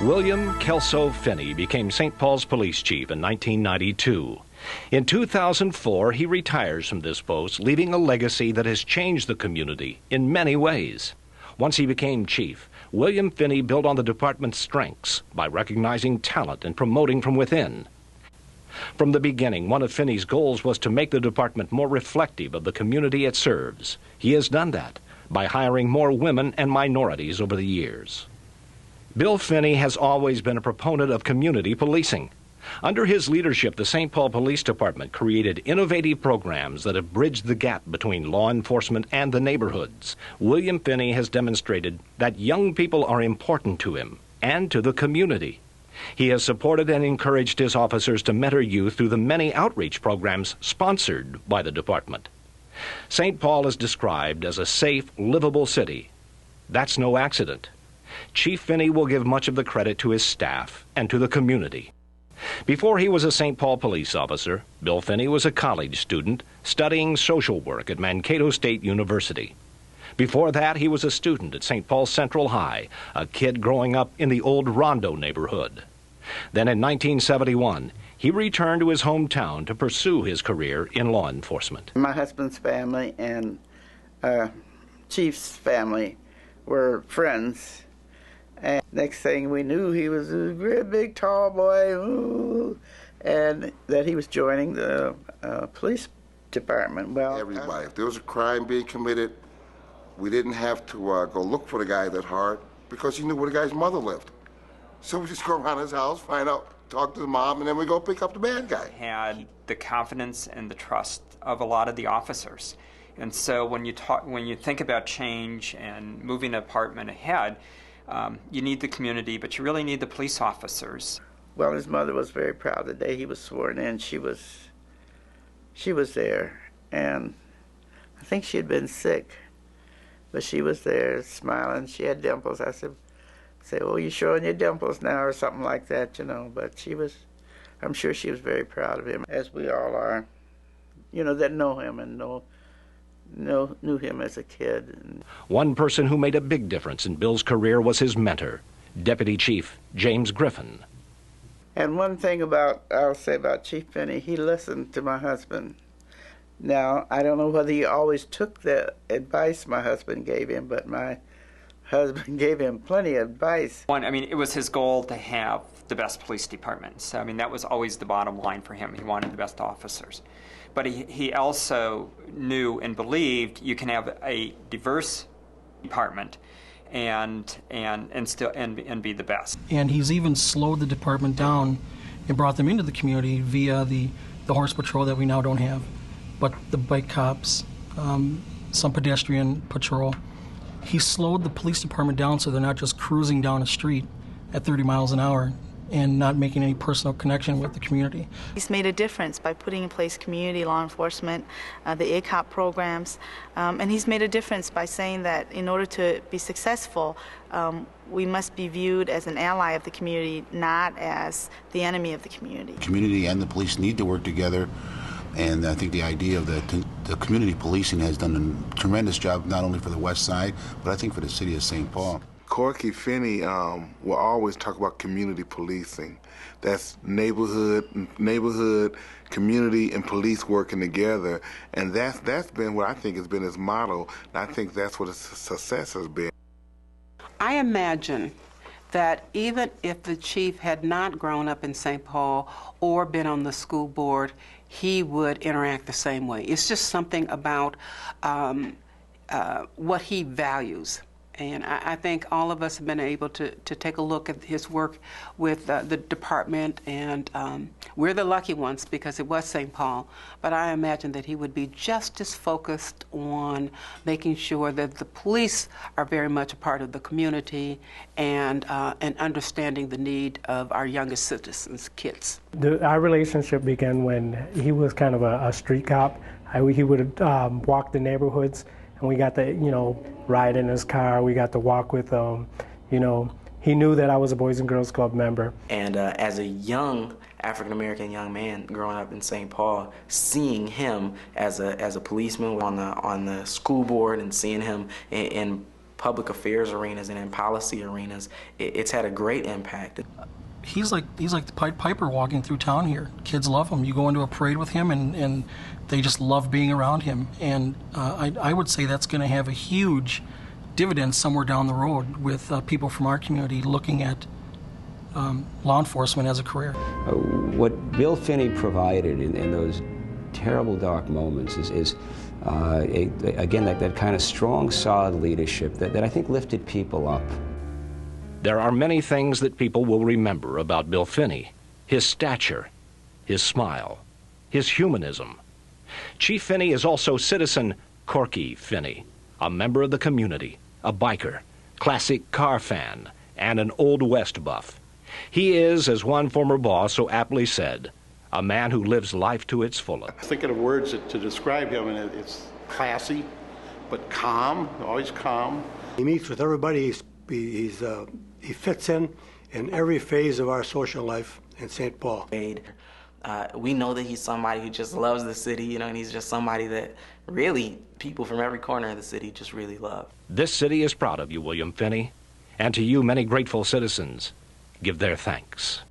William Kelso Finney became St. Paul's police chief in 1992. In 2004, he retires from this post, leaving a legacy that has changed the community in many ways. Once he became chief, William Finney built on the department's strengths by recognizing talent and promoting from within. From the beginning, one of Finney's goals was to make the department more reflective of the community it serves. He has done that by hiring more women and minorities over the years. Bill Finney has always been a proponent of community policing. Under his leadership, the St. Paul Police Department created innovative programs that have bridged the gap between law enforcement and the neighborhoods. William Finney has demonstrated that young people are important to him and to the community. He has supported and encouraged his officers to mentor youth through the many outreach programs sponsored by the department. St. Paul is described as a safe, livable city. That's no accident. Chief Finney will give much of the credit to his staff and to the community. Before he was a St. Paul police officer, Bill Finney was a college student studying social work at Mankato State University. Before that, he was a student at St. Paul Central High, a kid growing up in the old Rondo neighborhood. Then in 1971, he returned to his hometown to pursue his career in law enforcement. My husband's family and Chief's family were friends. And next thing we knew, he was a great big tall boy, ooh, and that he was joining the police department. Well, everybody, if there was a crime being committed, we didn't have to go look for the guy that hard because he knew where the guy's mother lived. So we just go around his house, find out, talk to the mom, and then we go pick up the bad guy. Had the confidence and the trust of a lot of the officers. And so when you think about change and moving a department ahead, you need the community, but you really need the police officers. Well, his mother was very proud the day he was sworn in. She was there, and I think she had been sick, but she was there smiling. She had dimples. I said, "Oh, you're showing your dimples now," or something like that, you know. But I'm sure she was very proud of him, as we all are, you know, that know him and knew him as a kid. One person who made a big difference in Bill's career was his mentor, Deputy Chief James Griffin. And one thing I'll say about Chief Finney, he listened to my husband. Now, I don't know whether he always took the advice my husband gave him, but my husband gave him plenty of advice. It was his goal to have the best police department. So, that was always the bottom line for him. He wanted the best officers. But he also knew and believed you can have a diverse department and be the best. And he's even slowed the department down and brought them into the community via the horse patrol that we now don't have, but the bike cops, some pedestrian patrol. He slowed the police department down so they're not just cruising down a street at 30 miles an hour and not making any personal connection with the community. He's made a difference by putting in place community law enforcement, the ACOP programs, and he's made a difference by saying that in order to be successful, we must be viewed as an ally of the community, not as the enemy of the community. The community and the police need to work together, and I think the idea of the community policing has done a tremendous job, not only for the West Side, but I think for the city of St. Paul. Corky Finney will always talk about community policing. That's neighborhood, community, and police working together. And that's been what I think has been his motto, and I think that's what his success has been. I imagine that even if the chief had not grown up in St. Paul or been on the school board, he would interact the same way. It's just something about what he values. And I think all of us have been able to take a look at his work with the department, and we're the lucky ones because it was St. Paul. But I imagine that he would be just as focused on making sure that the police are very much a part of the community and understanding the need of our youngest citizens, kids. Our relationship began when he was kind of a street cop. He would walk the neighborhoods, and we got to, ride in his car. We got to walk with him. He knew that I was a Boys and Girls Club member. And as a young African-American young man growing up in St. Paul, seeing him as a policeman on the school board and seeing him in public affairs arenas and in policy arenas, it's had a great impact. He's like the Pied Piper walking through town here. Kids love him. You go into a parade with him, and they just love being around him. And I would say that's going to have a huge dividend somewhere down the road with people from our community looking at law enforcement as a career. What Bill Finney provided in those terrible dark moments is again, that kind of strong, solid leadership that I think lifted people up. There are many things that people will remember about Bill Finney: his stature, his smile, his humanism. Chief Finney is also citizen Corky Finney, a member of the community, a biker, classic car fan, and an Old West buff. He is, as one former boss so aptly said, a man who lives life to its fullest. Thinking of words to describe him, and it's classy, but calm, always calm. He meets with everybody. He fits in every phase of our social life in St. Paul. We know that he's somebody who just loves the city, you know, and he's just somebody that really people from every corner of the city just really love. This city is proud of you, William Finney, and to you, many grateful citizens give their thanks.